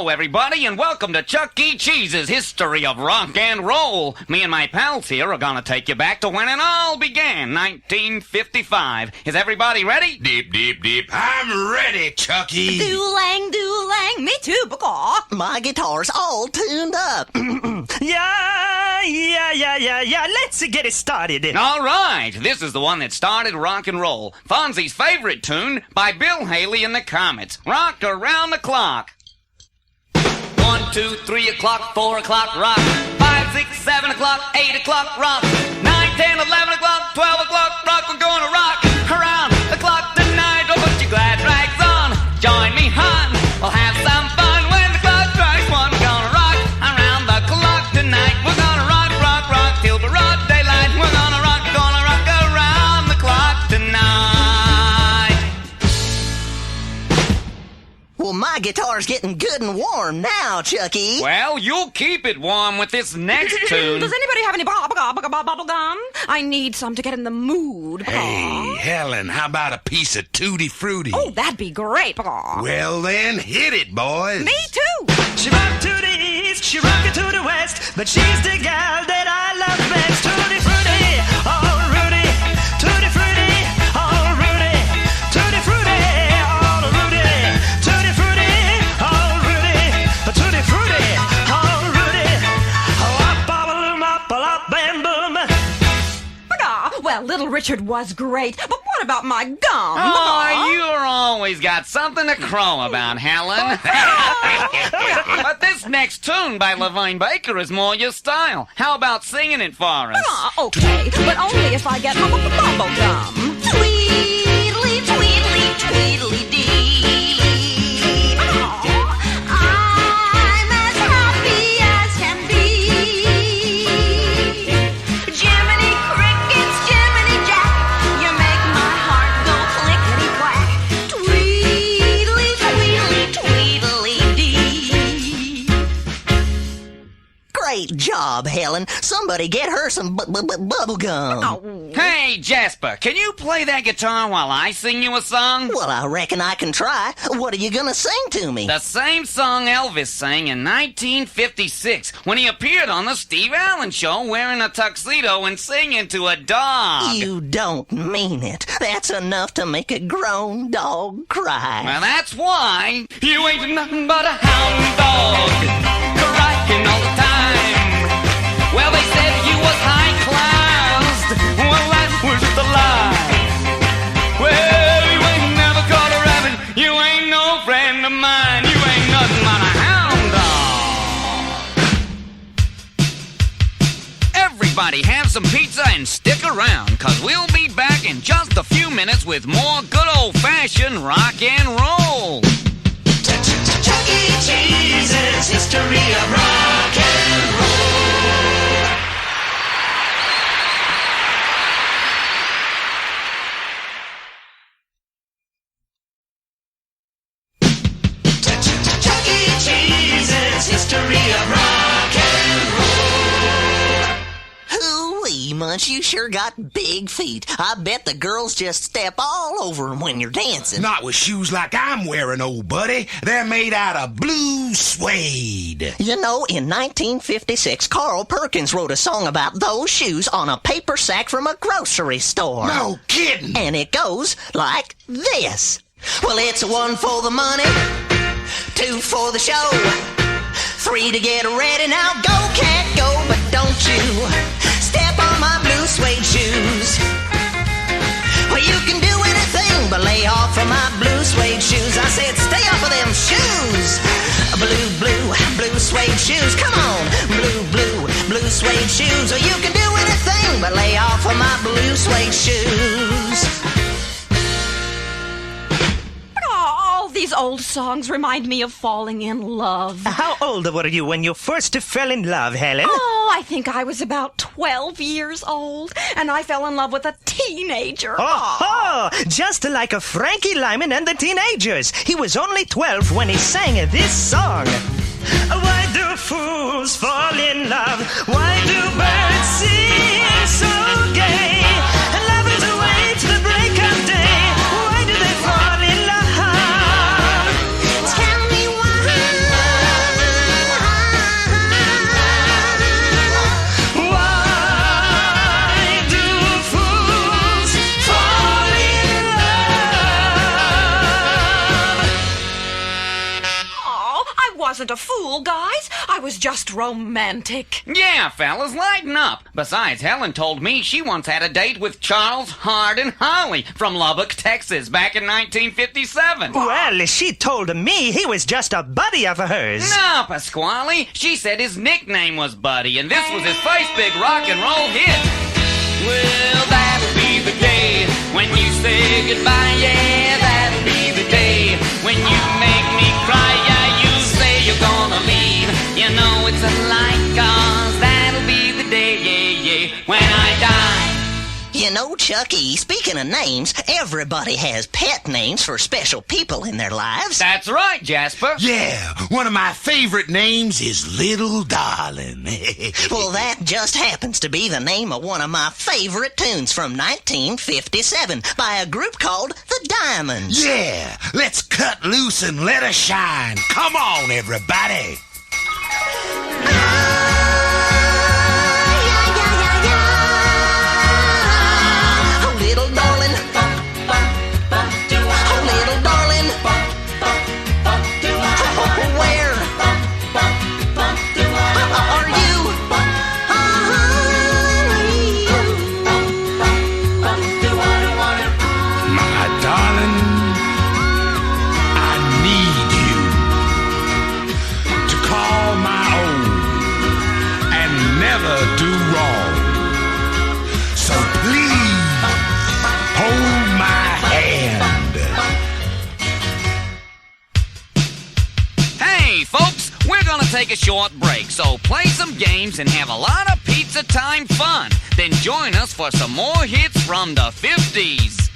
Hello, everybody, and welcome to Chuck E. Cheese's History of Rock and Roll. Me and my pals here are gonna take you back to when it all began, 1955. Is everybody ready? Deep, deep, deep. I'm ready, Chucky. Do-lang, do-lang. Me too, Bacaw. My guitar's all tuned up. Yeah. Let's get it started. All right, this is the one that started rock and roll. Fonzie's favorite tune by Bill Haley and the Comets. Rock around the clock. 1, 2, 3 o'clock, 4 o'clock, rock. 5, 6, 7 o'clock, 8 o'clock, rock. 9, 10, 11 o'clock, 12 o'clock, rock. We're gonna rock around the clock tonight. Oh, put your glad rags on. Join me, hon. We'll have some fun when the clock strikes 1. We're gonna rock around the clock tonight. We're gonna rock, rock, rock till the broad daylight. We're gonna rock around the clock tonight. Well, my guitar's getting good and warm now, Chucky. Well, you'll keep it warm with this next tune. Does anybody have any bubble gum? I need some to get in the mood. Hey, Helen, how about a piece of Tutti Frutti? Oh, that'd be great, Bacaw. Well, then, hit it, boys. Me too. She rocked to the east, she rocked it to the west, but she's the gal that I love best. Tutti Frutti, oh Rudy, Tutti Frutti, oh Rudy, Tutti Frutti, oh Rudy, Tutti Frutti, oh Rudy, Tutti Frutti, oh Rudy, oh up, and boom. Bacaw. Well, Little Richard was great, but what about my gum? Oh, you're always got something to crow about, Helen. But this next tune by Levine Baker is more your style. How about singing it for us? Okay, but only if I get bubble gum. Tweedly, tweedly, tweedly dee. I'm as happy as can be. Jiminy crickets, Jiminy Jack, you make my heart go clickety-quack. Tweedly, tweedly, tweedly dee. Great job, Helen. Somebody get her some bubble gum. Oh. Hey, Jasper, can you play that guitar while I sing you a song? Well, I reckon I can try. What are you gonna sing to me? The same song Elvis sang in 1956 when he appeared on the Steve Allen Show wearing a tuxedo and singing to a dog. You don't mean it. That's enough to make a grown dog cry. Well, that's why you ain't nothing but a hound dog, crying all the time. Well, they said you was high class. Well, that was just a lie. Well, you ain't never caught a rabbit. You ain't no friend of mine. You ain't nothing but a hound dog. Everybody have some pizza and stick around, cause we'll be back in just a few minutes with more good old-fashioned rock and roll. Chuck E. Cheese's History of Rock and Roll. Chuck E. Cheese's History of Rock and Roll. Hooey, Munch, you sure got big feet. I bet the girls just step all over them when you're dancing. Not with shoes like I'm wearing, old buddy. They're made out of blue suede. You know, in 1956, Carl Perkins wrote a song about those shoes on a paper sack from a grocery store. No kidding. And it goes like this. Well, it's 1 for the money, 2 for the show, 3 to get ready. Now go, cat, go, but don't you step on my blue suede shoes. Well, you can do anything but lay off from my blue suede shoes. I said stay off of them shoes. Blue suede shoes. Come on, blue suede shoes. Or you can do anything but lay off of my blue suede shoes. All these old songs remind me of falling in love. How old were you when you first fell in love, Helen? Oh, I think I was about 12 years old, and I fell in love with a teenager. Oh, just like a Frankie Lyman and the Teenagers. He was only 12 when he sang this song. Why do fools fall in love? Why do birds sing so gay? Lovers wait the break of day. Why do they fall in love? Tell me why. wasn't a fool, guys. I was just romantic. Yeah, fellas, lighten up. Besides, Helen told me she once had a date with Charles Hardin Holly from Lubbock, Texas, back in 1957. Well, she told me he was just a buddy of hers. No, Pasqually. She said his nickname was Buddy, and this was his first big rock and roll hit. Well, that'll be the day when you say goodbye, yeah, that'll be the day when you make me cry, yeah, you say you're gonna leave. You know it's a lie, 'cause that'll be the day, yeah, yeah, when I die. You know, Chucky, speaking of names, everybody has pet names for special people in their lives. That's right, Jasper. Yeah, one of my favorite names is Little Darling. Well, that just happens to be the name of one of my favorite tunes from 1957 by a group called The Diamonds. Yeah, let's cut loose and let us shine. Come on, everybody. Little darling, oh little darling, where are you? My darling, I need you to call my own and never do wrong. So please, hold my hand. Hey, folks, we're gonna take a short break, so play some games and have a lot of pizza time fun. Then join us for some more hits from the 50s.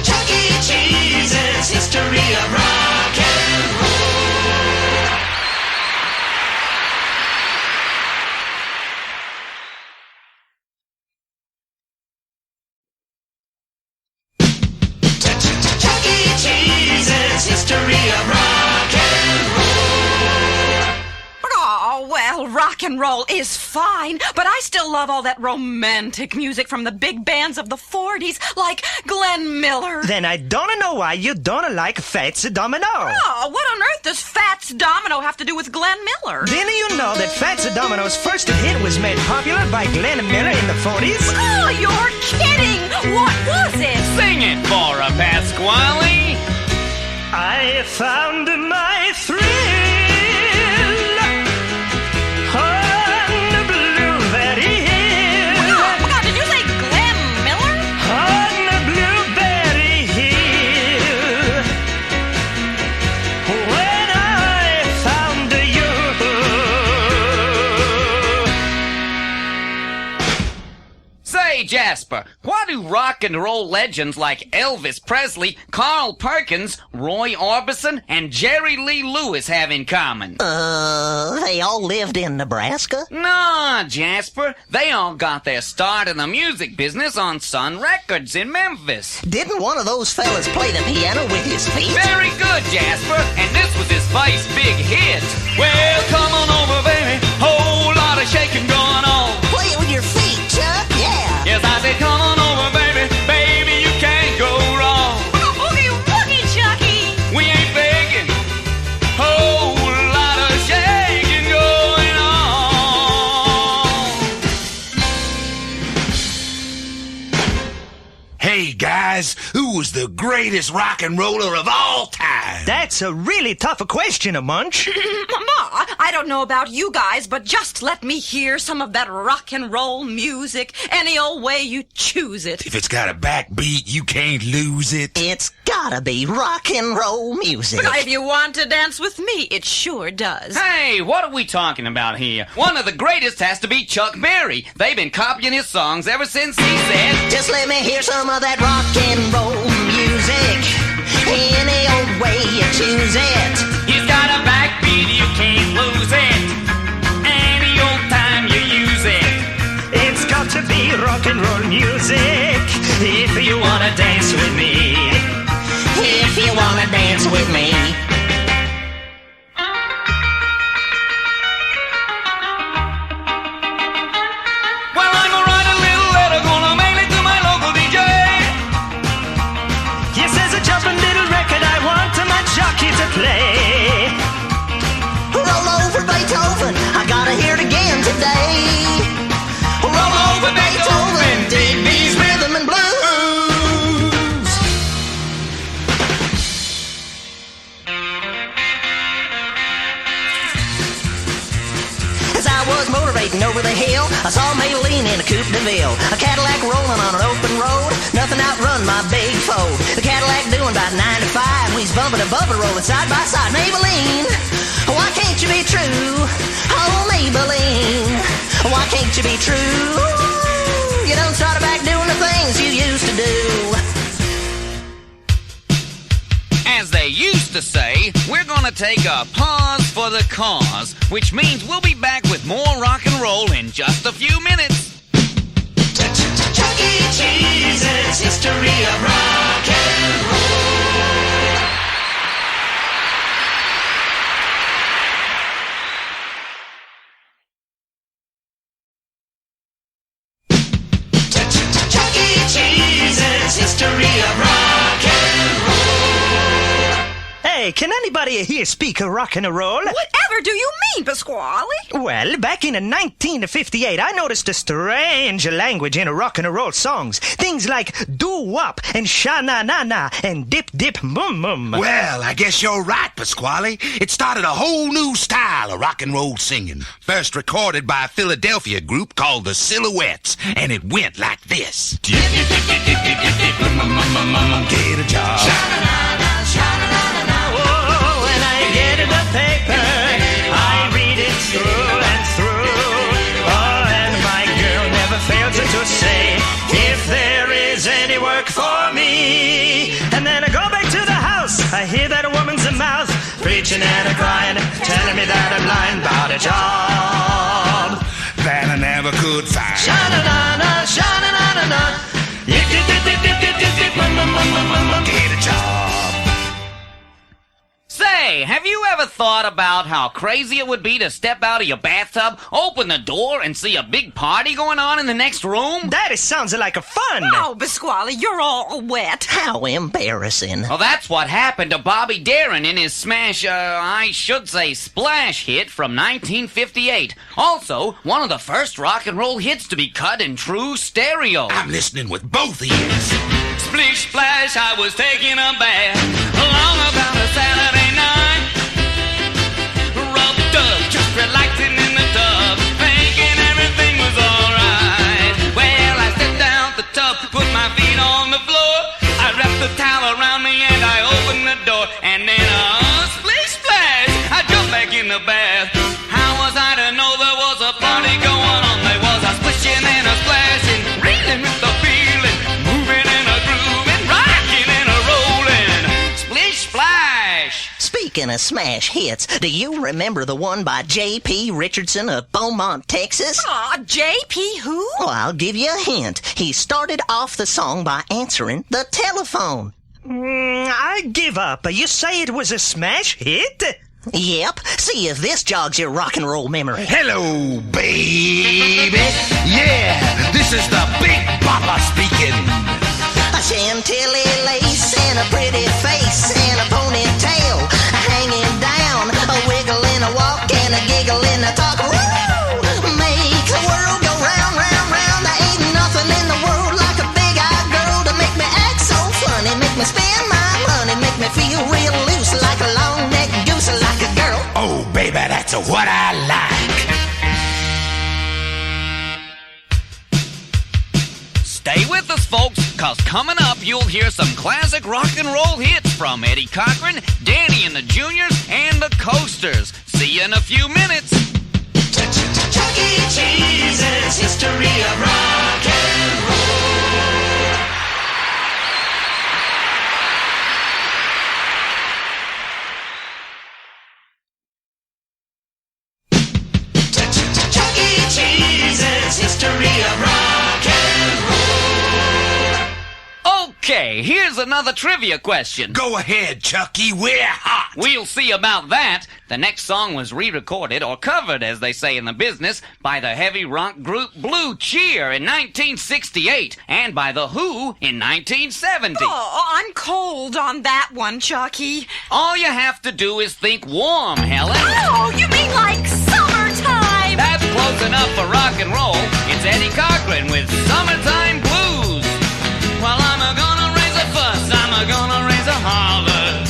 Chuck E. Cheese's history of rock and roll. Chuck E. Cheese's history of rock and roll. Oh, well, rock and roll is fine, but I still love all that romantic music from the big bands of the 40s, like Glenn Miller. Then I don't know why you don't like Fats Domino. Oh, what on earth does Fats Domino have to do with Glenn Miller? Didn't you know that Fats Domino's first hit was made popular by Glenn Miller in the 40s? Oh, you're kidding! What was it? Sing it for a Pasqually. I found my thrill on the Blueberry Hill. Oh, God, did you say Glenn Miller? On the Blueberry Hill. When I found you. Say, Jasper, what do rock and roll legends like Elvis Presley, Carl Perkins, Roy Orbison, and Jerry Lee Lewis have in common? They all lived in Nebraska? Nah, Jasper. They all got their start in the music business on Sun Records in Memphis. Didn't one of those fellas play the piano with his feet? Very good, Jasper. And this was his first big hit. Well, come on over, baby. Whole lot of shaking going on. Play it with your feet, Chuck, yeah. Yes, I said, come on over, baby. Baby, you can't go wrong. Oogie woogie, Chucky! We ain't begging. Whole lot of shaking going on. Hey guys, who was the greatest rock and roller of all time? That's a really tough question, Munch. Ma, I don't know about you guys, but just let me hear some of that rock and roll music any old way you choose it. If it's got a backbeat, you can't lose it. It's gotta be rock and roll music. But if you want to dance with me, it sure does. Hey, what are we talking about here? One of the greatest has to be Chuck Berry. They've been copying his songs ever since he said, Just let me hear some of that rock and roll music. Any old way you choose it. he's got a backbeat, you can't lose it. Any old time you use it. It's got to be rock and roll music if you wanna dance with me. If you wanna dance with me. Well, I'm gonna write a little letter, gonna mail it to my local DJ. Yes, there's a jumping little record I want my jockey to play. I saw Maybelline in a Coupe de Ville, a Cadillac rolling on an open road. Nothing outrun my big foe. The Cadillac doing about 95. We's bumping and bumping, rolling side by side. Maybelline, why can't you be true? Oh, Maybelline, why can't you be true? You don't start back doing the things you used to do. As they used to say, we're gonna take a pause for the cause, which means we'll be back with more rock and roll in just a few minutes. Chuck E. Cheese's history of rock and roll. Chuck E. Cheese's history of rock and roll. Hey, can anybody here speak a rock and roll? Whatever do you mean, Pasqually? Well, back in 1958, I noticed a strange language in rock and roll songs. Things like doo-wop and sha-na-na-na and dip-dip-mum-mum. Well, I guess you're right, Pasqually. It started a whole new style of rock and roll singing. First recorded by a Philadelphia group called the Silhouettes, and it went like this. Get a job. Sha-na-na-na, sha-na-na-na-na. Whoa, when I get in the paper, I read it through and through. Oh, and my girl never fails to say if there is any work for me. And then I go back to the house, I hear that woman's mouth preaching and crying, telling me that I'm lying about a job That I never could find. Sha-na-na-na, sha-na-na-na-na. Get a job. Say, have you ever thought about how crazy it would be to step out of your bathtub, open the door, and see a big party going on in the next room? That sounds like a fun. Oh, Pasqually, you're all wet. How embarrassing. Well, that's what happened to Bobby Darin in his I should say splash hit from 1958. Also, one of the first rock and roll hits to be cut in true stereo. I'm listening with both ears. Splish splash, I was taking a bath along about a Saturday night. Rubbed up, just relaxing in the tub, thinking everything was alright. Well, I stepped down the tub, put my feet on the floor. I wrapped the towel around me and I opened the door. And then splish splash, I jumped back in the bath. How was I to know there was a party going on? There was a splishing and a splashing, reeling with the feeling, moving in a groove and rocking and a rolling. Splish splash. Speaking of smash hits, do you remember the one by J.P. Richardson of Beaumont, Texas? Aw, J.P. who? Well, I'll give you a hint. He started off the song by answering the telephone. I give up. You say it was a smash hit? Yep. See if this jogs your rock and roll memory. Hello, baby. Yeah, this is the Big Papa speaking. A Chantilly lace and a pretty face and a ponytail hanging down, a wiggle in a walk and a giggle in a talk. Woo! Make the world go round, round, round. There ain't nothing in the world like a big-eyed girl to make me act so funny, make me spend my money, make me feel real loose like a long-necked goose, like a girl. Oh, baby, that's what I like. Stay with us, folks, cause coming up you'll hear some classic rock and roll hits from Eddie Cochran, Danny and the Juniors, and the Coasters. See you in a few minutes. Chuck E. Cheese's history of rock and roll. Chuck E. Cheese's history of rock and roll. Okay, here's another trivia question. Go ahead, Chucky, we're hot. We'll see about that. The next song was re-recorded, or covered as they say in the business, by the heavy rock group Blue Cheer in 1968 and by The Who in 1970. Oh, I'm cold on that one, Chucky. All you have to do is think warm, Helen. Oh, you mean like summertime? That's close enough for rock and roll. It's Eddie Cochran with Summertime Blues. Well, I'm gonna raise a fuss, I'm gonna raise a holler.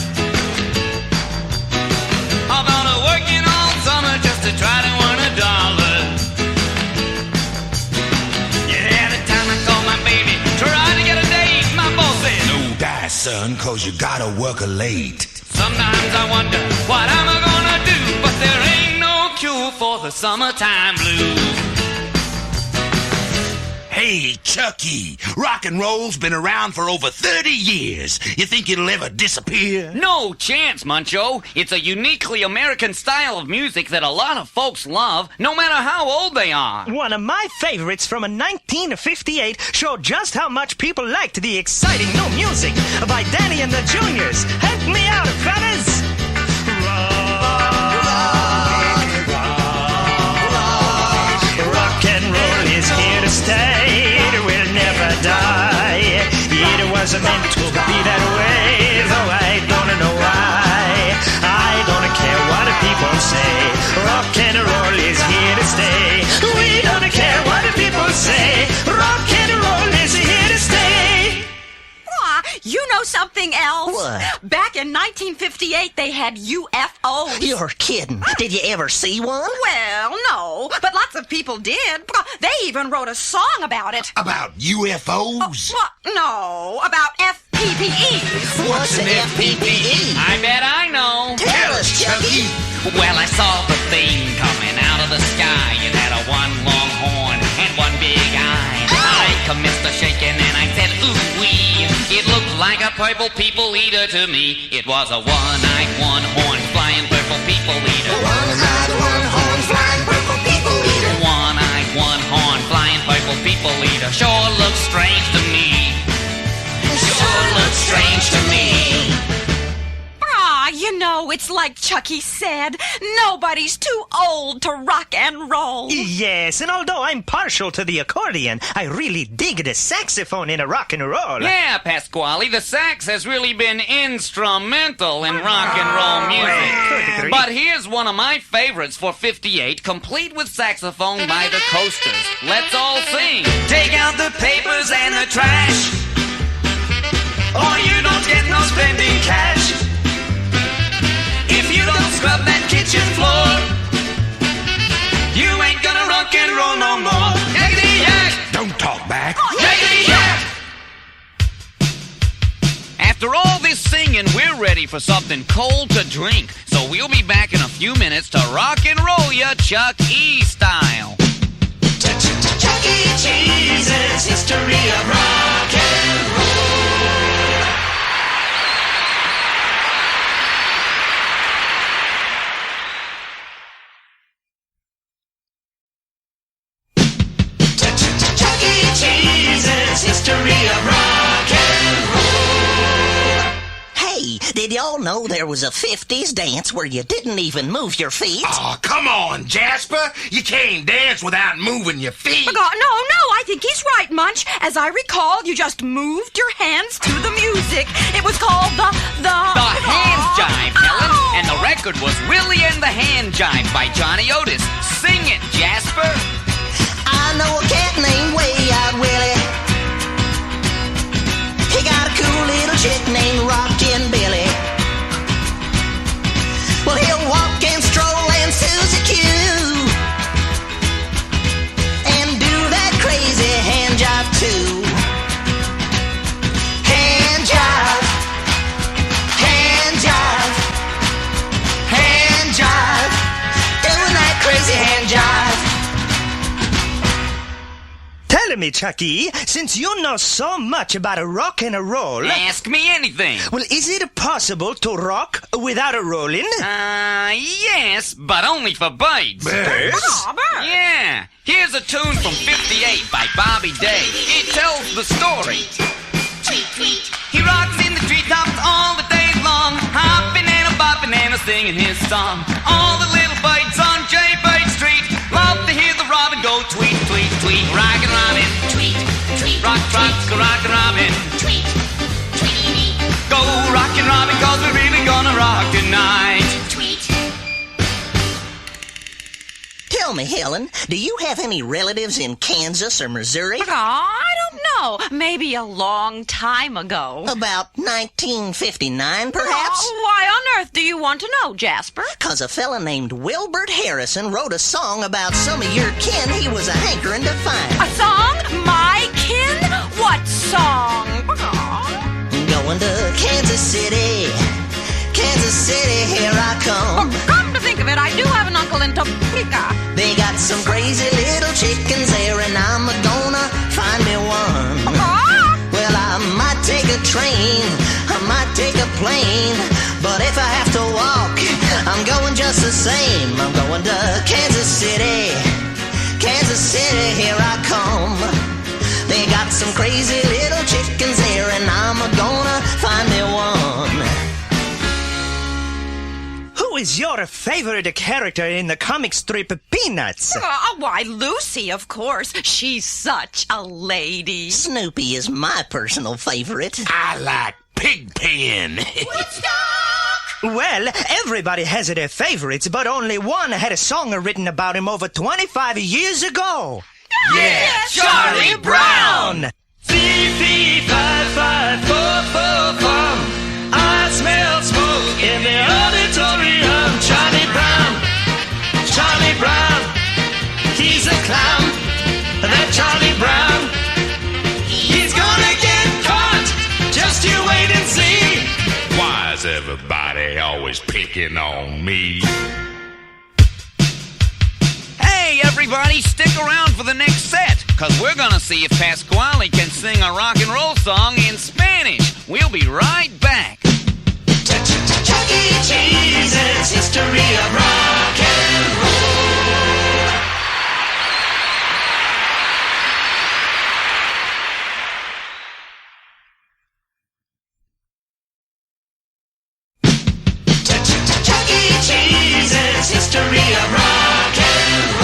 I'm gonna work it all summer just to try to earn $1. son, 'cause you gotta work late. Sometimes I wonder what am I gonna do, but there ain't no cure for the summertime blues. Hey, Chucky, rock and roll's been around for over 30 years. You think it'll ever disappear? No chance, Muncho. It's a uniquely American style of music that a lot of folks love, no matter how old they are. One of my favorites from a 1958 showed just how much people liked the exciting new music by Danny and the Juniors. Help me out, fellas! Rock and roll is here to stay. It will never die. It wasn't meant to be that way, though I don't know why. I don't care what people say. Rock and roll is here to stay. We don't care what people say. Rock and roll is here to stay. You know something else? What? Back in 1958, they had UFOs. You're kidding. Did you ever see one? Well, no, but lots of people did. They even wrote a song about it. About UFOs? No, about FPPEs. What's an FPPE? I bet I know. Tell us, Chucky. Well, I saw the thing coming out of the sky. It had a one long horn and one big eye. I commenced a shaking and I said, ooh-wee. It looked like a purple people eater to me. It was a one-eyed, one-horned, flying purple people eater. One-eyed, one-horned, flying purple people eater. One-eyed, one-horned, flying purple people eater. Sure looks strange to me. Sure looks strange to me. You know, it's like Chucky said. Nobody's too old to rock and roll. Yes, and although I'm partial to the accordion, I really dig the saxophone in a rock and roll. Yeah, Pasqually, the sax has really been instrumental in rock and roll music. But here's one of my favorites for 58, complete with saxophone by the Coasters. Let's all sing. Take out the papers and the trash, or you don't get no spending cash. If you don't scrub that kitchen floor, you ain't gonna rock and roll no more. Yakety yak! Don't talk back. Yakety yak! After all this singing, we're ready for something cold to drink. So we'll be back in a few minutes to rock and roll ya Chuck E. style. Chuck E. Cheese's history of rock and roll. History of rock and roll. Hey, did y'all know there was a 50s dance where you didn't even move your feet? Oh, come on, Jasper. You can't dance without moving your feet. No, I think he's right, Munch. As I recall, you just moved your hands to the music. It was called the hand jive, Helen. And the record was Willie and the Hand Jive by Johnny Otis. Sing it, Jasper. I know a cat named Way Out Willie. He got a cool little chick named Rockin' Billy. Well, he'll walk and stroll and Susie Q and do that crazy hand jive too. Hand jive, hand jive, hand jive, doing that crazy hand jive. Tell me, Chucky, since you know so much about a rock and a roll... Ask me anything. Well, is it possible to rock without a rolling? Yes, but only for birds. Birds? Oh, birds. Yeah. Here's a tune from 58 by Bobby Day. It tells the story. Tweet, tweet. He rocks in the treetops all the day long, hopping and a-bopping and a-singing his song. All the little birds on J-Bird Street love to hear the robin go tweet, tweet, tweet. Rockin' Robin, Tweet, tweet. rock, rock, rockin' Robin. Tweet, tweety. Go rockin' Robin, 'cause we're really gonna rock tonight. Tweet. Tell me, Helen, do you have any relatives in Kansas or Missouri? I don't know. Maybe a long time ago. About 1959, perhaps? Why on earth do you want to know, Jasper? 'Cause a fella named Wilbert Harrison wrote a song about some of your kin he was a hankering to find. A song? My kin? What song? Going to Kansas City, Kansas City, here I come. Come to think of it, I do have an uncle in Topeka. They got some crazy little chickens there, and I'm gonna find me one. Well, I might take a train, I might take a plane, but if I have to walk, I'm going just the same. I'm going to Kansas City, Kansas City, here I come. They got some crazy little chickens there, and I'm gonna find me one. Who is your favorite character in the comic strip Peanuts? Why, Lucy, of course. She's such a lady. Snoopy is my personal favorite. I like Pigpen. Well, everybody has their favorites, but only one had a song written about him over 25 years ago. Yeah, Charlie Brown! Fee, fee, fi, fi, fo, fo, fum. I smell smoke in the auditorium. Charlie Brown, Charlie Brown, he's a clown. That Charlie Brown, he's gonna get caught. Just you wait and see. Why is everybody always picking on me? Hey, everybody, stick around for the next set, because we're going to see if Pasqually can sing a rock and roll song in Spanish. We'll be right back. Chuck E. Cheese's history of rock and roll. Chuck E. Cheese's history of rock and roll.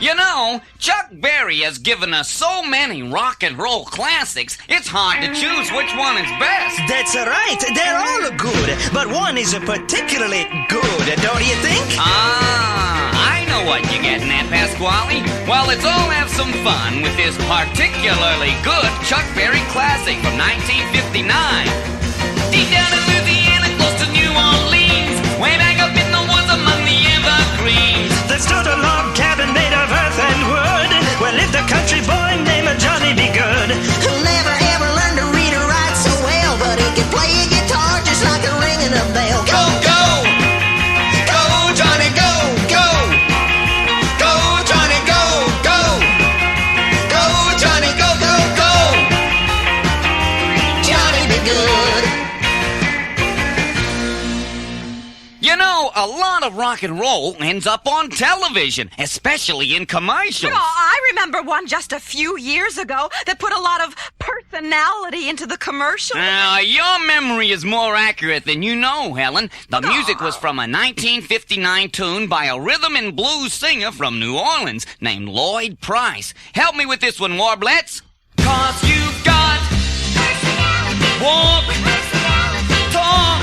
You know, Chuck Berry has given us so many rock and roll classics, it's hard to choose which one is best. That's right, they're all good, but one is particularly good, don't you think? I know what you're getting at, Pasqually. Well, let's all have some fun with this particularly good Chuck Berry classic from 1959. Deep down in Louisiana, close to New Orleans, way back up in the woods among the evergreens. There stood a log cabin made of earth and wood, where lived a country boy named Johnny B. Good. Who never ever learned to read or write so well, but he could play a guitar just like a ringing a bell. Go, go! Go, Johnny, go, go! Go, Johnny, go, go! Go, Johnny, go, go, go! Johnny be good. You know, a lot of rock and roll ends up on television, especially in commercials. I remember one just a few years ago that put a lot of personality into the commercial. Your memory is more accurate than you know, Helen. The music was from a 1959 tune by a rhythm and blues singer from New Orleans named Lloyd Price. Help me with this one, Warblets. 'Cause you've got walk, talk,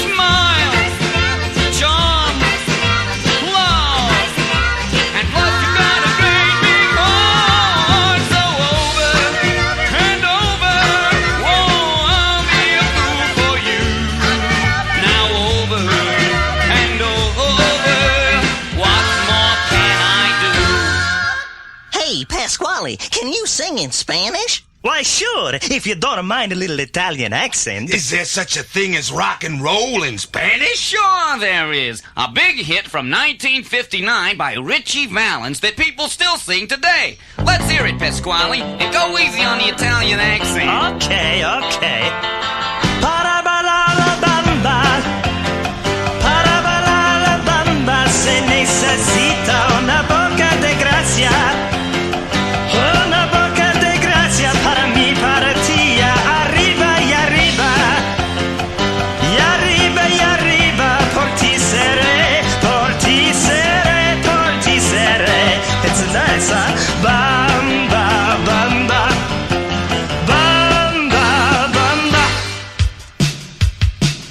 smile, charm, love, and plus you got a great big heart. So over and over, whoa, I'll be a fool for you. Now over and over, what more can I do? Hey, Pasqually, can you sing in Spanish? Why, sure, if you don't mind a little Italian accent. Is there such a thing as rock and roll in Spanish? Sure there is. A big hit from 1959 by Richie Valens that people still sing today. Let's hear it, Pasqually, and go easy on the Italian accent. Okay. Parabalala-bamba, parabalala-bamba, se necesita una boca de gracia. Una boca de gracia para mí, para ti, arriba y arriba. Y arriba y arriba, por ti seré, por ti seré, por ti seré. It's nice, huh? Bamba, bamba, bamba, bamba.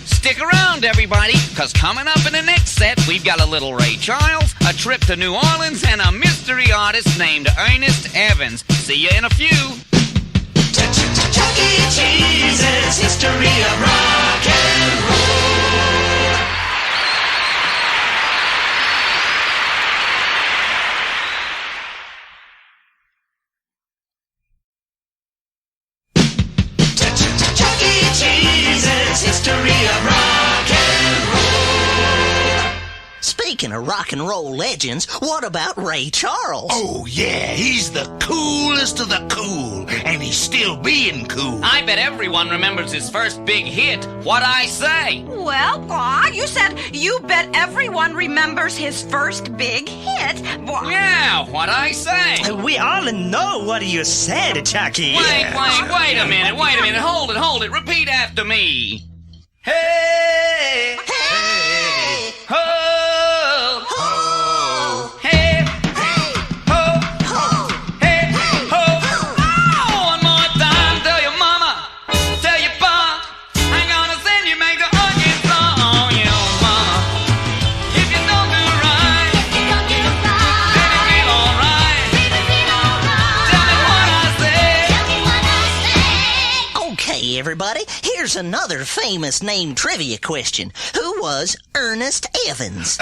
Stick around, everybody, because coming up in the next set, we've got a little Ray Charles, a trip to New Orleans, and a mystery artist named Ernest Evans. See you in a few. Chuck E. Cheese's history of rock and roll. Chuck E. Speaking of rock and roll legends, what about Ray Charles? Oh, yeah, he's the coolest of the cool, and he's still being cool. I bet everyone remembers his first big hit, What I Say. Well, you said you bet everyone remembers his first big hit. Yeah, What I Say. We all know what you said, Chucky. Wait a minute. Hold it. Repeat after me. Hey, Hey! ho, Ho! hey, Hey! ho, Ho! hey, ho. Oh, one more time. Tell your mama, tell your pa, I'm gonna send you make the onion song on your mama. If you don't do right, then you feel alright. Tell me what I say. Okay, everybody, here's another famous name trivia question. Who was Ernest Evans?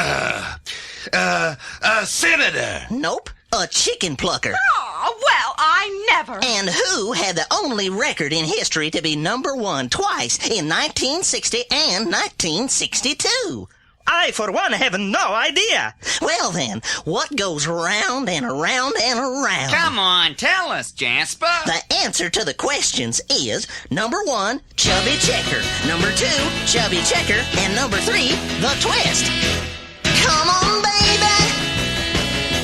Senator. Nope, a chicken plucker. Oh, well, I never. And who had the only record in history to be number one twice in 1960 and 1962? I, for one, have no idea. Well then, what goes round and around and around? Come on, tell us, Jasper. The answer to the questions is number 1, Chubby Checker, number 2, Chubby Checker, and number 3, The Twist. Come on, baby,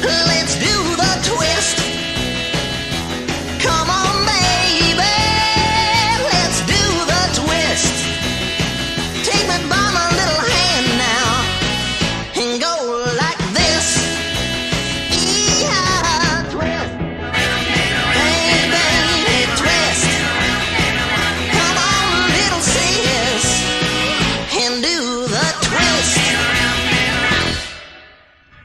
let's do the twist. Come on, baby, let's do the twist. Take me by my little hand now and go like this. Yeah, twist. Hey, baby, twist. Come on, little sis, and do the twist.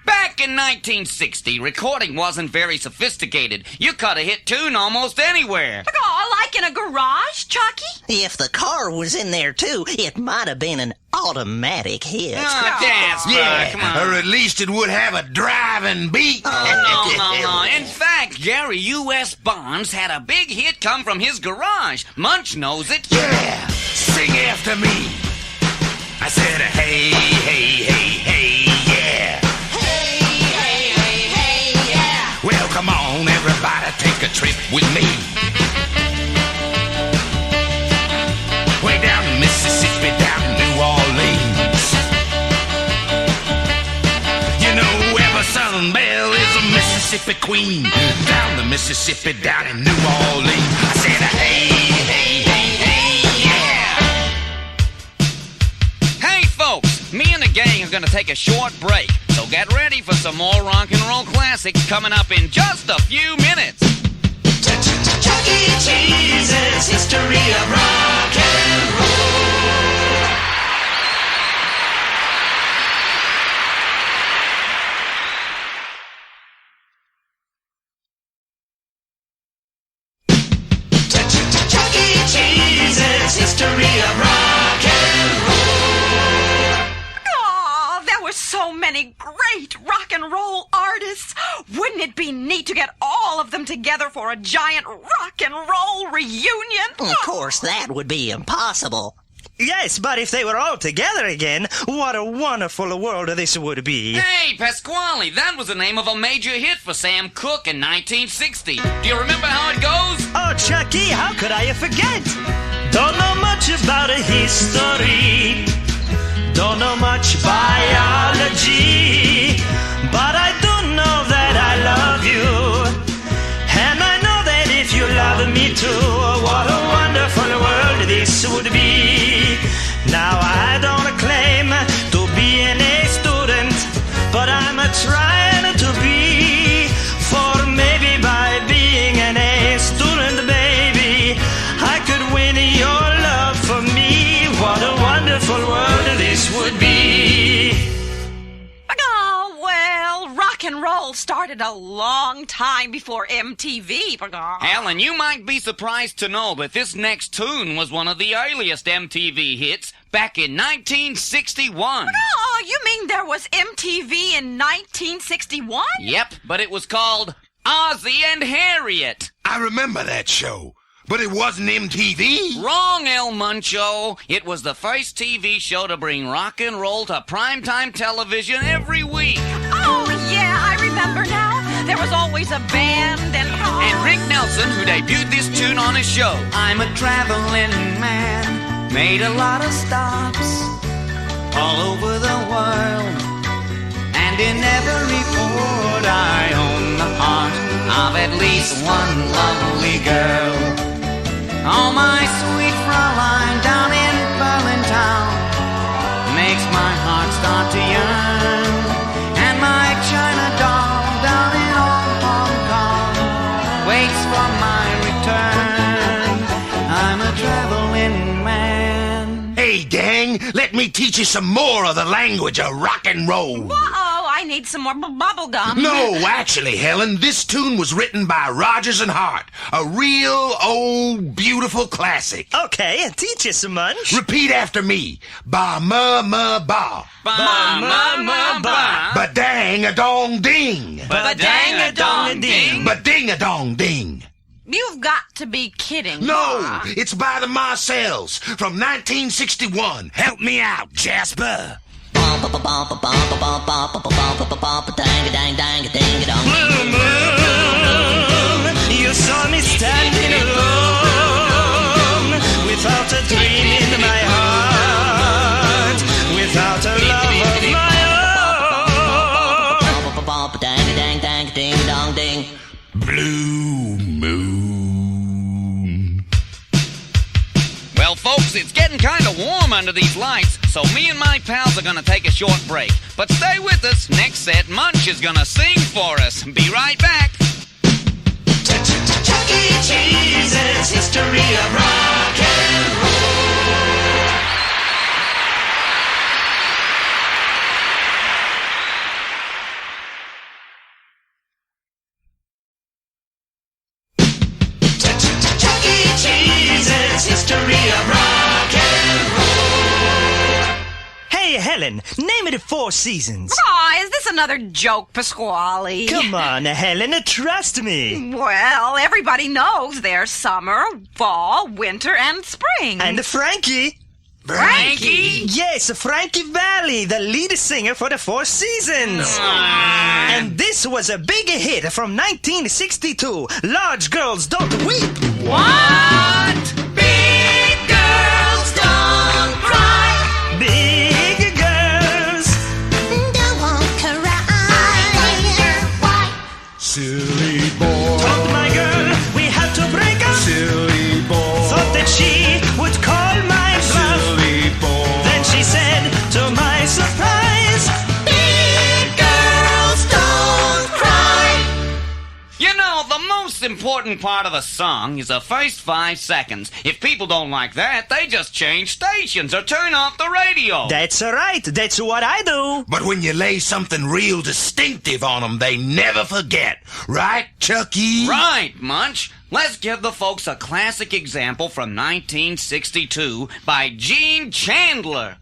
Back in 1960, recording wasn't very sophisticated. You could have hit tune almost anywhere. Oh, like in a garage, Chucky? If the car was in there too, it might have been an automatic hit. Oh, Jasper, Yeah, come on. or at least it would have a driving beat. No. In fact, Gary U.S. Bonds had a big hit come from his garage. Munch knows it. Yeah, sing after me. I said, hey, hey, hey, hey, yeah. Hey, hey, hey, hey, yeah. Well, come on, everybody, take a trip with me. Way down to Mississippi, down to New Orleans. You know, every Southern belle is a Mississippi queen. Down the Mississippi, down in New Orleans. I said, hey, hey, hey, hey, yeah. Hey, folks, me and the gang are going to take a short break. So get ready for some more rock and roll classics coming up in just a few minutes. Chuck E. Cheese's history of rock and roll. Chuck E. Cheese's history of rock and roll. Oh, there were so many great rock and roll artists. Wouldn't it be neat to get all of them together for a giant rock and roll reunion? Of course, that would be impossible. Yes, but if they were all together again, what a wonderful world this would be. Hey, Pasqually, that was the name of a major hit for Sam Cooke in 1960. Do you remember how it goes? Oh, Chucky, how could I forget? Don't know much about a history. Don't know much biology. But I do know that I love you. And I know that if you love me too, what a wonderful world this would be. Now I don't claim to be an A student, but I'm trying to be. For maybe by being an A student, baby, I could win your love for me. What a wonderful world this would be. Oh, well, rock and roll started a long time before MTV. Helen, you might be surprised to know that this next tune was one of the earliest MTV hits back in 1961. Oh, you mean there was MTV in 1961? Yep, but it was called Ozzie and Harriet. I remember that show. But it wasn't MTV. Wrong, El Muncho. It was the first TV show to bring rock and roll to primetime television every week. Oh, yeah, I remember now. There was always a band and... And Rick Nelson, who debuted this tune on his show. I'm a traveling man, made a lot of stops all over the world. And in every port I own the heart of at least one lovely girl. Oh, my sweet Fraulein down in Berlin town makes my heart start to yearn. And my China doll down in Hong Kong waits for my return. I'm a traveling man. Hey, gang, let me teach you some more of the language of rock and roll. Uh-oh, I need some more bubble gum. No, actually, Helen, this tune was written by Rodgers and Hart, a real old, beautiful classic. Okay, teach us, Munch. Repeat after me. Ba ma ma ba. Ba ma ma ba. Ba dang a dong ding. Ba dang a dong ding. Ba ding a dong ding. You've got to be kidding. No, it's by the Marcells from 1961. Help me out, Jasper. Blue moon, you saw me standing alone, without a dream in my heart, without a love of my own. Blue moon. Well, folks, it's getting kind of warm under these lights, so me and my pals are going to take a short break. But stay with us. Next set, Munch is going to sing for us. Be right back. Chuck E. Cheese's history of rock and roll. Chuck E. Cheese's history of rock and roll. Hey, Helen, name of the Four Seasons. Aw, is this another joke, Pasqually? Come on, Helen, trust me. Well, everybody knows there's summer, fall, winter, and spring. And Frankie. Frankie? Yes, Frankie Valli, the lead singer for the Four Seasons. And this was a big hit from 1962. Large Girls Don't Weep. What? Big girls don't cry. Big girls. Don't want to cry. Silly boy. Told my girl we had to break up. Silly boy. Thought that she would call my bluff. Silly boy. Then she said, to my surprise, Big girls don't cry. You know, the most important part of a song is the first 5 seconds. If people don't like that, they just change stations or turn off the radio. that's right, that's what I do. But when you lay something real distinctive on them, they never forget. Right, Chucky? Right, Munch. Let's give the folks a classic example from 1962 by Gene Chandler.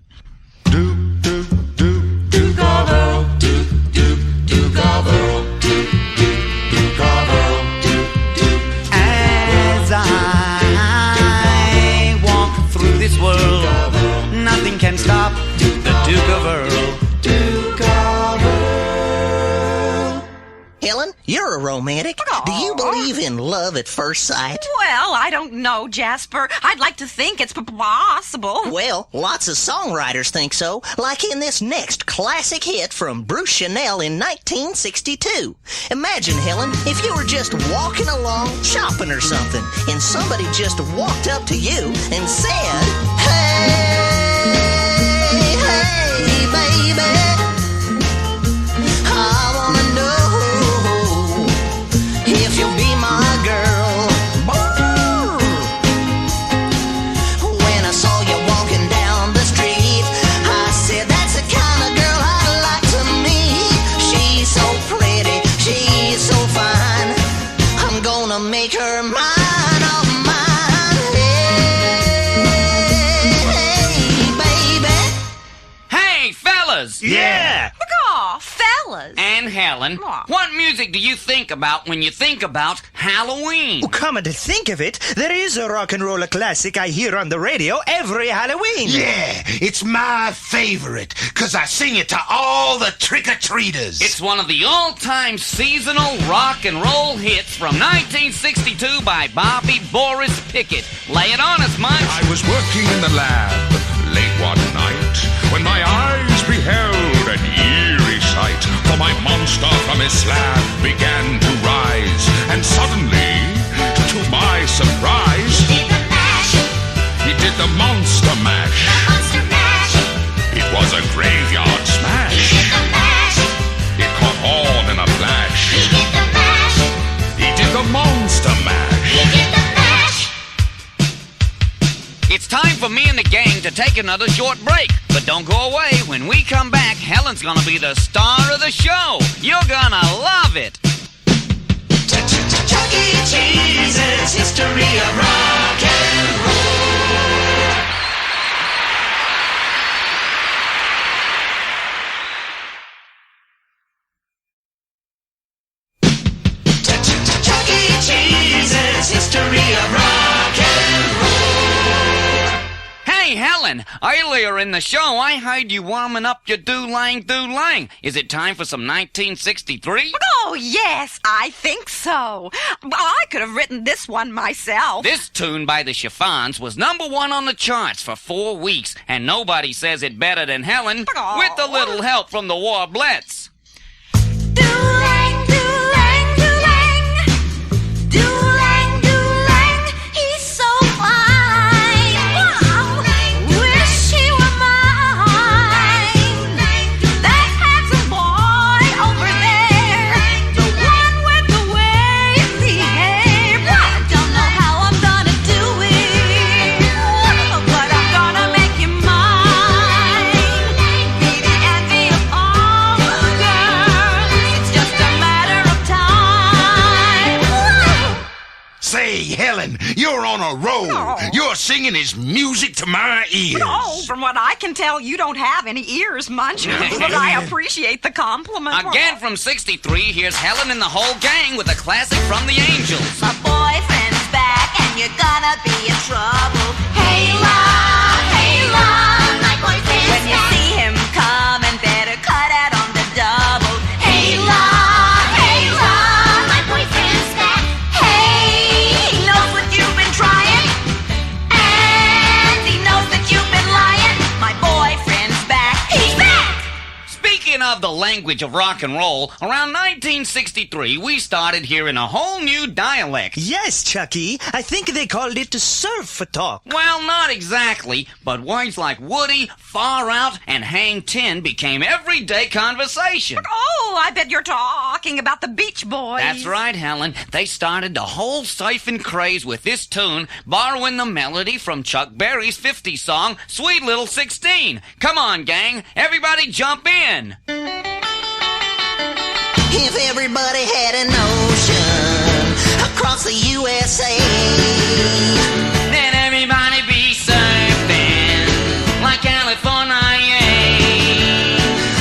As I walk through this world, nothing can stop the Duke of Earl. Helen, you're a romantic. Do you believe in love at first sight? Well, I don't know, Jasper. I'd like to think it's possible. Well, lots of songwriters think so, like in this next classic hit from Bruce Chanel in 1962. Imagine, Helen, if you were just walking along, shopping or something, and somebody just walked up to you and said, Hey, hey, baby, I wanna know if you'll be my girl. When I saw you walking down the street, I said that's the kind of girl I'd like to meet. She's so pretty, she's so fine, I'm gonna make her mine, oh mine. Hey, hey, baby. Hey, fellas! Yeah. Aw, fellas. fellas. And Helen, Aw. what music do you think about when you think about Halloween? Oh, come to think of it, there is a rock and roll classic I hear on the radio every Halloween. Yeah, it's my favorite, 'cause I sing it to all the trick-or-treaters. It's one of the all-time seasonal rock and roll hits from 1962 by Bobby Boris Pickett. Lay it on us, Munch. I was working in the lab late one night when my eyes beheld an eerie sight. For my monster from his slab began to rise, and suddenly, to my surprise, he did the monster mash. It was a graveyard smash. It caught on in a flash. He did the monster mash. It's time for me and the gang to take another short break. But don't go away. When we come back, Helen's gonna be the star of the show. You're gonna love it. Chuck E. Cheese's history of rock and roll. Chuck E. Cheese's history of rock and roll. Hey, Helen, earlier in the show, I heard you warming up your do-lang. Is it time for some 1963? Oh, yes, I think so. I could have written this one myself. This tune by the Chiffons was #1 on the charts for 4 weeks, and nobody says it better than Helen, Oh. with a little help from the Warblets. Do-lang, do-lang, do-lang. Do-lang, do-lang. He's so fine. Wow. Wish he were mine. That handsome boy over there. The one with the wavy hair. I don't know how I'm gonna do it, but I'm gonna make you mine. Be the envy of all the girls. It's just a matter of time. Say, Helen, you're on a roll. Oh. Your singing is music to my ears. Oh, from what I can tell, you don't have any ears, Munch. But I appreciate the compliment. Again from 63, here's Helen and the whole gang with a classic from the Angels. My boyfriend's back and you're gonna be in trouble. Hey, my boyfriend's When you back. see him coming, better cut out on the double. Hey, my boyfriend's back. Hey, he knows what you've been trying, and he knows that you've been lying. My boyfriend's back. He's back! Speaking of the language of rock and roll, around 1963, we started hearing a whole new dialect. Yes, Chucky, I think they called it surf talk. Well, not exactly, but words like woody, far out, and hang 10 became everyday conversation. Oh, I bet you're talking about the Beach Boys. That's right, Helen. They started the whole surfing craze with this tune, borrowing the melody from Chuck Berry's 50s song, Sweet Little 16. Come on, gang. Everybody jump in. If everybody had an ocean across the USA, Then everybody be surfing like California.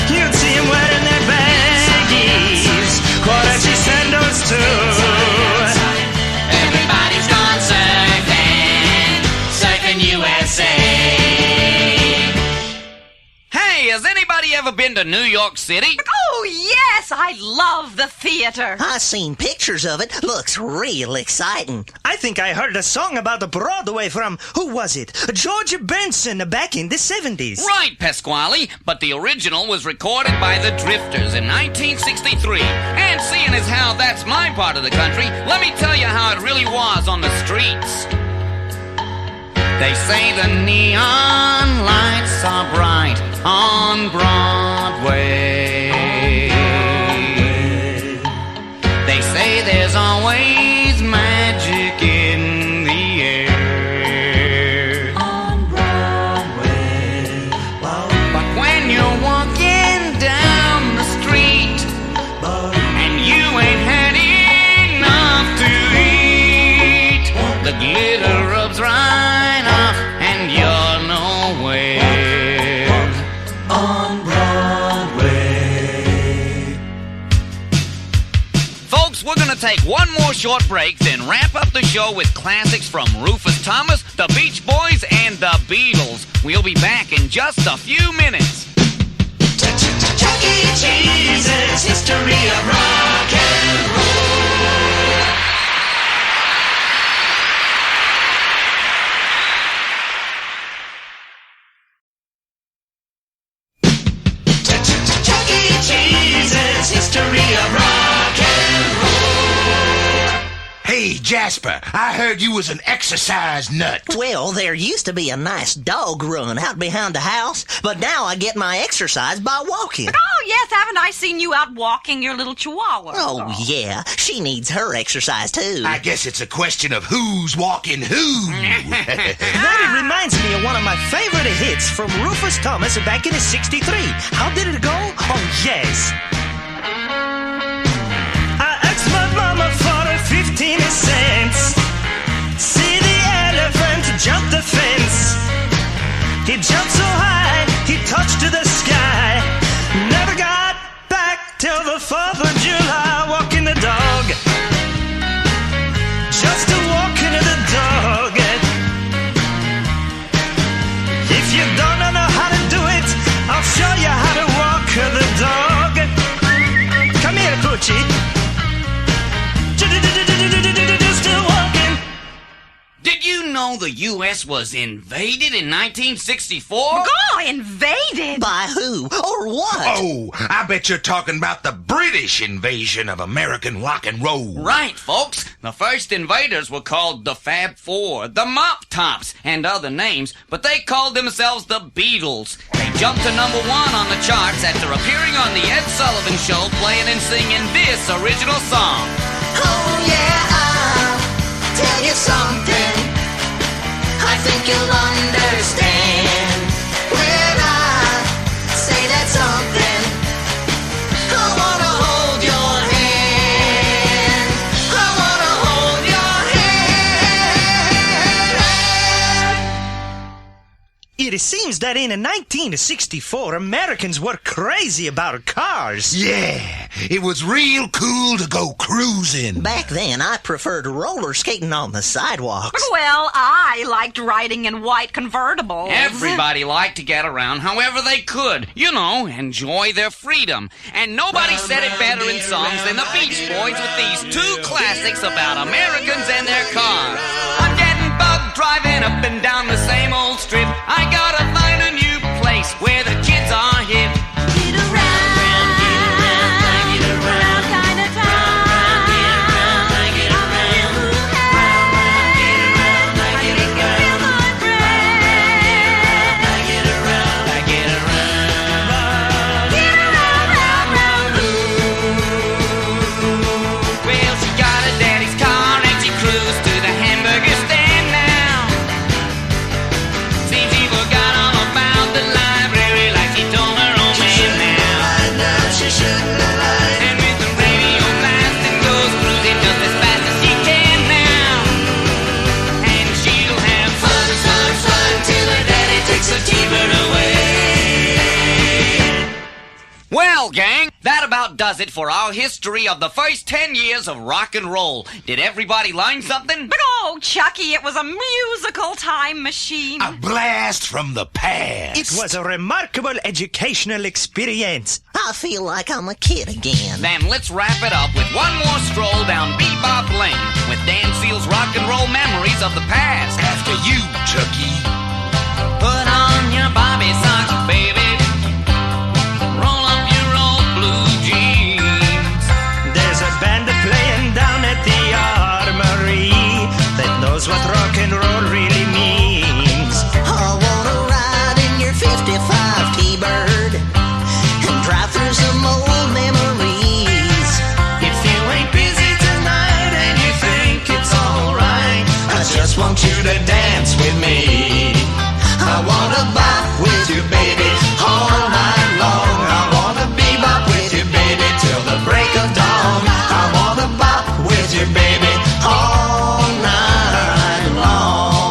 You'd see them wearing their baggies, quality sandals too. Everybody's gone surfing, surfing USA. Hey, has anybody ever been to New York City? Oh, yes, I love the theater. I seen pictures of it. Looks real exciting. I think I heard a song about Broadway from, who was it? George Benson back in the 70s. Right, Pasqually, but the original was recorded by the Drifters in 1963. And seeing as how that's my part of the country, let me tell you how it really was on the streets. They say the neon lights are bright on Broadway. They say there's always magic in the air. On Broadway. But when you're walking down the street and you ain't had enough to eat, the glitter rubs right off and you're nowhere. On Broadway. short break, then wrap up the show with classics from Rufus Thomas, the Beach Boys, and the Beatles. We'll be back in just a few minutes. Chuck E. Cheese's history of rock and roll. Chuck E. Cheese's history of rock and roll. Hey, Jasper, I heard you was an exercise nut. Well, there used to be a nice dog run out behind the house, but now I get my exercise by walking. Oh, yes, haven't I seen you out walking your little chihuahua? Oh, yeah, she needs her exercise, too. I guess it's a question of who's walking who. That reminds me of one of my favorite hits from Rufus Thomas back in '63. How did it go? Oh, yes. I asked my mama for 15 cents. See the elephant jump the fence. He jumped so high, he touched the sky. Never got back till the 4th of July. Walking the dog, just a walking the dog. If you don't know how to do it, I'll show you how to walk the dog. Come here, Poochie. Still walking. Did you know the U.S. was invaded in 1964? Oh, invaded? By who or what? Oh, I bet you're talking about the British invasion of American rock and roll. Right, folks. The first invaders were called the Fab Four, the Mop Tops, and other names, but they called themselves the Beatles. They jumped to #1 on the charts after appearing on the Ed Sullivan Show, playing and singing this original song. Oh, yeah, I'll tell you something. I think you'll understand when I say that something. I wanna hold your hand. I wanna hold your hand. It seems that in 1964, Americans were crazy about cars. Yeah, it was real cool to go cruising. Back then, I preferred roller skating on the sidewalks. Well, I liked riding in white convertibles. Everybody liked to get around however they could, enjoy their freedom. And nobody said it better in songs than the Beach Boys with these two classics about Americans and their cars. I'm getting bugged driving up and down the same old strip. I gotta find a new place where the kids are hip. Get around, get around kind of time. Get around, I can make you feel my friend. Get around. Get around, round, Well, she got her daddy's car and she cruised to the hamburger stand now. Seems she forgot all about the library like she told her old man now. She shouldn't have lied. And with the radio blasting goes cruising just as fast as she can now. And she'll have fun, fun, fun till her daddy takes her T-bird away. Well, gang, that about does it for our history of the first 10 years of rock and roll. Did everybody learn something? But oh, Chucky, it was a musical time machine. A blast from the past. It was a remarkable educational experience. I feel like I'm a kid again. Then let's wrap it up with one more stroll down Bebop Lane with Dan Seal's rock and roll memories of the past. After you, Chucky. Put on your Bobby socks, baby. Roll up your old blue jeans. There's a band playing down at the Armory that knows what rock and roll really means. I wanna ride in your 55 T-Bird and drive through some old memories. If you ain't busy tonight and you think it's alright, I just want you to dance with me. I wanna bop with you, baby, all night long. I wanna bebop with you, baby, till the break of dawn. I wanna bop with you, baby, all night long.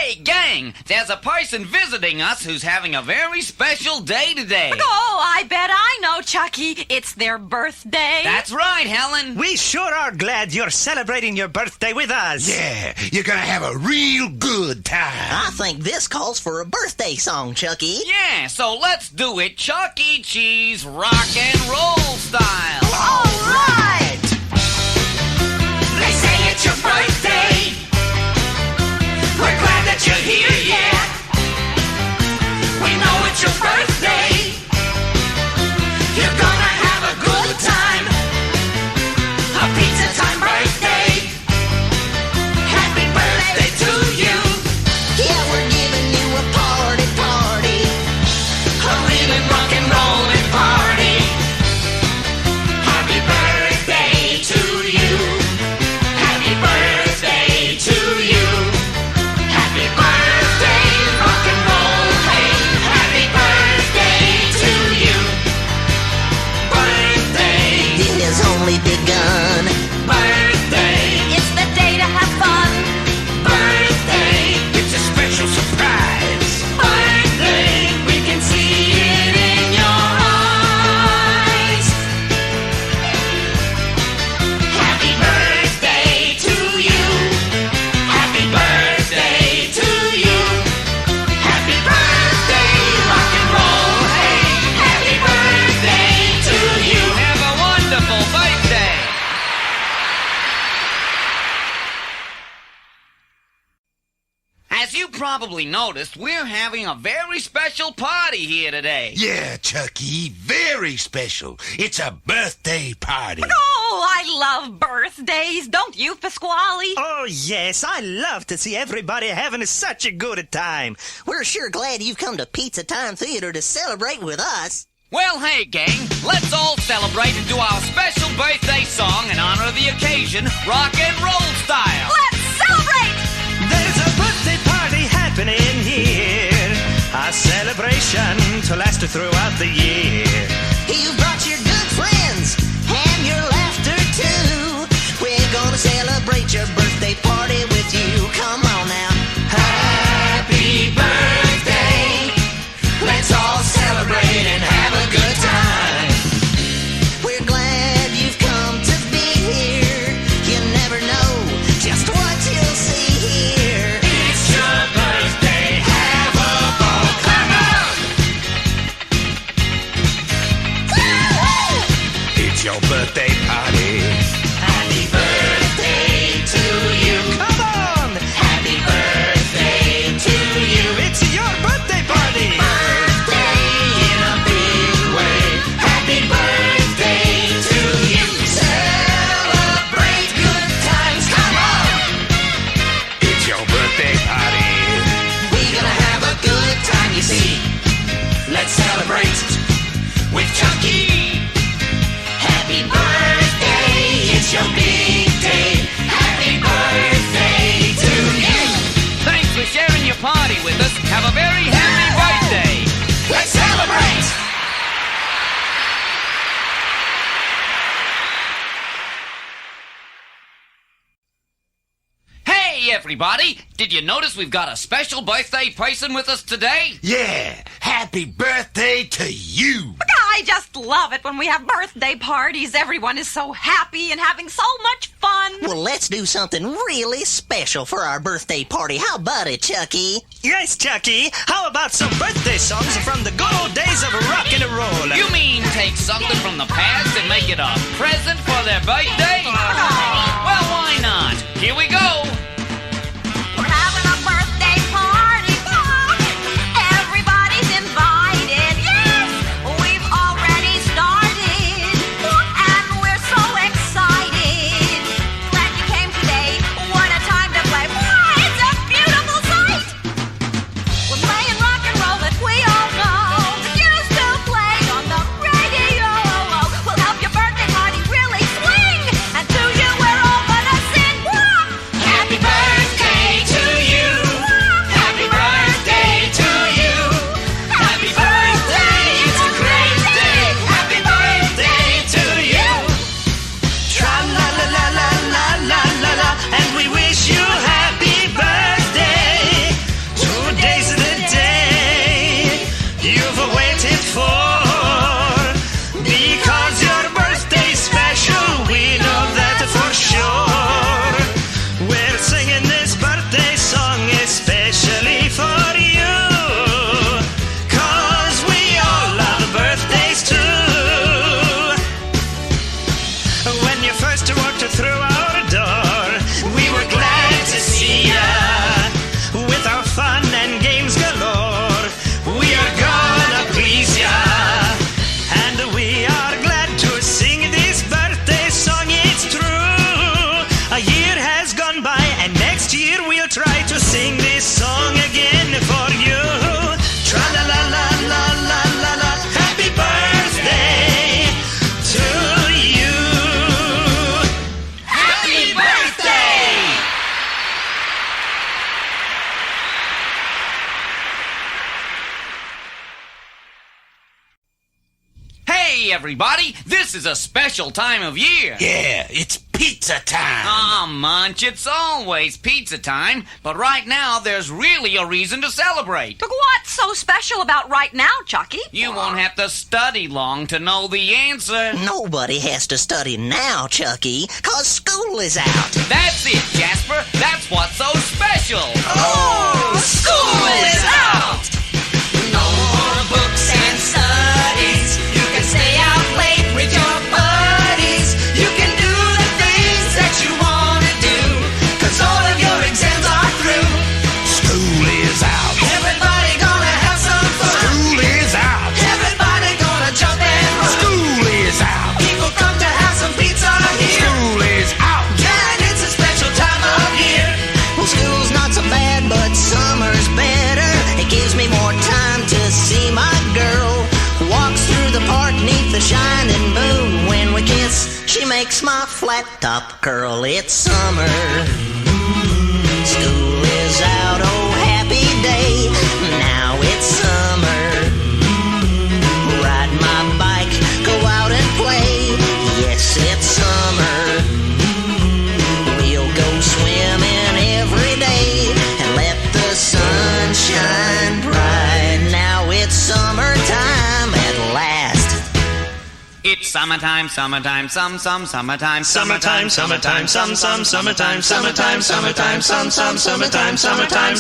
Hey, gang, there's a person visiting us who's having a very special day today. Oh, I bet I know, Chucky. It's their birthday. That's right, Helen. We sure are glad you're celebrating your birthday with us. Yeah, you're gonna have a real good time. I think this calls for a birthday song, Chucky. Yeah, so let's do it Chuck E. Cheese rock and roll style. All right. They say it's your birthday. We're glad that you're here, yeah. We know it's your birthday. You're gonna have a good time. A pizza time birthday. Happy birthday to you. Yeah, we're giving you a party. A really rock and rollin' party. Happy birthday to you. Happy birthday to you. Happy birthday, rock and roll, hey. Happy birthday to you. Birthday, It has only begun. birthday, It's the day to have fun. birthday, It's a special surprise. birthday. We can see it in your eyes. Happy birthday to you. Happy birthday to you. Happy birthday, rock and roll, hey. Happy birthday to you. Have a wonderful birthday. As you probably noticed, we're having a very special party here today. Yeah, Chucky, very special. It's a birthday party. Oh, I love birthdays. Don't you, Pasqually? Oh, yes, I love to see everybody having such a good time. We're sure glad you've come to Pizza Time Theater to celebrate with us. Well, hey, gang, let's all celebrate and do our special birthday song in honor of the occasion, rock and roll style. Let's celebrate! There's a birthday party happening here. A celebration to last throughout the year. You brought your good friends and your laughter too. We're gonna celebrate your birthday party with you. Come on now. Happy birthday. Let's all celebrate and have a good time. We're glad you've come to be here. You never know just what you'll see here. It's your birthday. Have a ball. Come on. It's your birthday party. Happy birthday to you. Come on! Happy birthday to you. It's your birthday party! Birthday in a big way. Happy birthday to you. Celebrate good times. Come on. It's your birthday party. We're gonna have a good time, you see. Let's celebrate with Chucky. Happy birthday, it's your big day. Happy birthday to you. Thanks for sharing your party with us. Have a very happy birthday. Let's celebrate. Hey, everybody! Did you notice we've got a special birthday person with us today? Yeah, happy birthday to you. I just love it when we have birthday parties. Everyone is so happy and having so much fun. Well, let's do something really special for our birthday party. How about it, Chucky? Yes, Chucky. How about some birthday songs from the good old days of rock and roll? You mean take something from the past and make it a present for their birthday? Well, why not? Here we go. We're having a birthday party. Everybody's invited. Yes, we've already started. And we're so excited. Glad you came today. What a time to play. It's a beautiful sight. We're playing rock and roll that we all know. Used to play on the radio. We'll help your birthday party really swing. And to you we're all gonna sing. Happy like to sing this song again for you. Tra-la-la-la-la-la-la-la. Happy birthday to you. Happy birthday! Hey, everybody! This is a special time of year. Yeah, it's pizza time. Ah, Munch, it's always pizza time. But right now, there's really a reason to celebrate. But what's so special about right now, Chucky? You won't have to study long to know the answer. Nobody has to study now, Chucky, 'cause school is out. That's it, Jasper. That's what's so special. Oh, school is out! No more books and studies. You can stay out late with your buddies. You can do the things that you want to do, 'cause all of your exams are through. School is out. Everybody gonna have some fun. School is out. Everybody gonna jump and run. School is out. People come to have some pizza here. School is out. Yeah, and it's a special time of year. Well, school's not so bad, but summer's better. It gives me more time to see my girl. Walks through the park neath the shining moon. When we kiss, she makes my flat top curl. It's summer. School is out, oh happy day. Now it's summer. Ride my bike, go out and play. Yes, it's summer. We'll go swimming every day and let the sun shine bright. Now it's summertime at last. It's summertime, summertime, summertime. Summertime, summertime, summertime, summertime, summertime, summertime,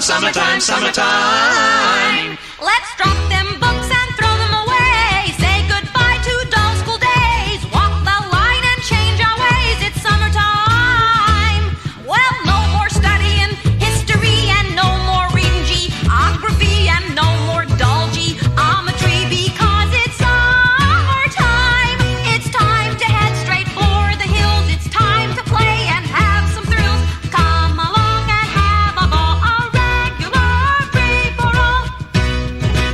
summertime, summertime. Let's drop them books and throw them away. Say goodbye to dull school days. Walk the line and change our ways. It's summertime. Well, no more studying history and no more reading geography and no more dull geometry because it's summertime. It's time to head straight for the hills. It's time to play and have some thrills. Come along and have a ball, a regular free-for-all.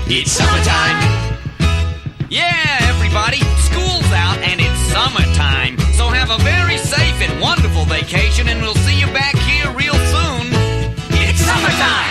It's summertime. Yeah, everybody, school's out and it's summertime. So have a very safe and wonderful vacation and we'll see you back here real soon. It's summertime!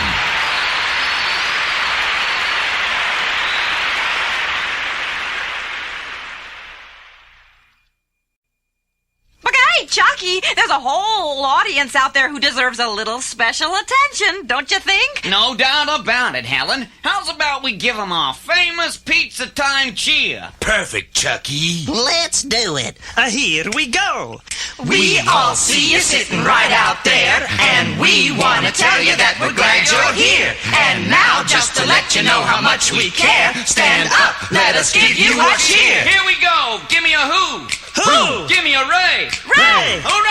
Okay, Chucky, there's a whole audience out there who deserves a little special attention, don't you think? No doubt about it, Helen. How's about we give them our famous pizza time cheer? Perfect, Chucky. Let's do it. Here we go. We all see you sitting right out there, and we want to tell you that we're glad you're here. And now, just to let you know how much we care, stand up, let us give you a cheer. Here we go. Give me a who. Who? Give me a Ray. Ray. Hooray!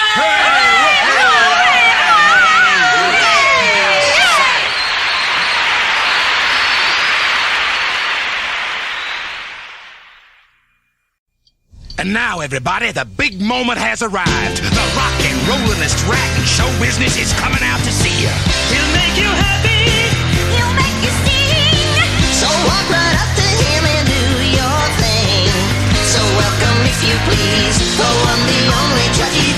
And now, everybody, the big moment has arrived. The rock and rollingest rat in show business is coming out to see you. He'll make you happy. He'll make you sing. So walk right up to him and do your thing. So welcome, if you please, the one, the only Chucky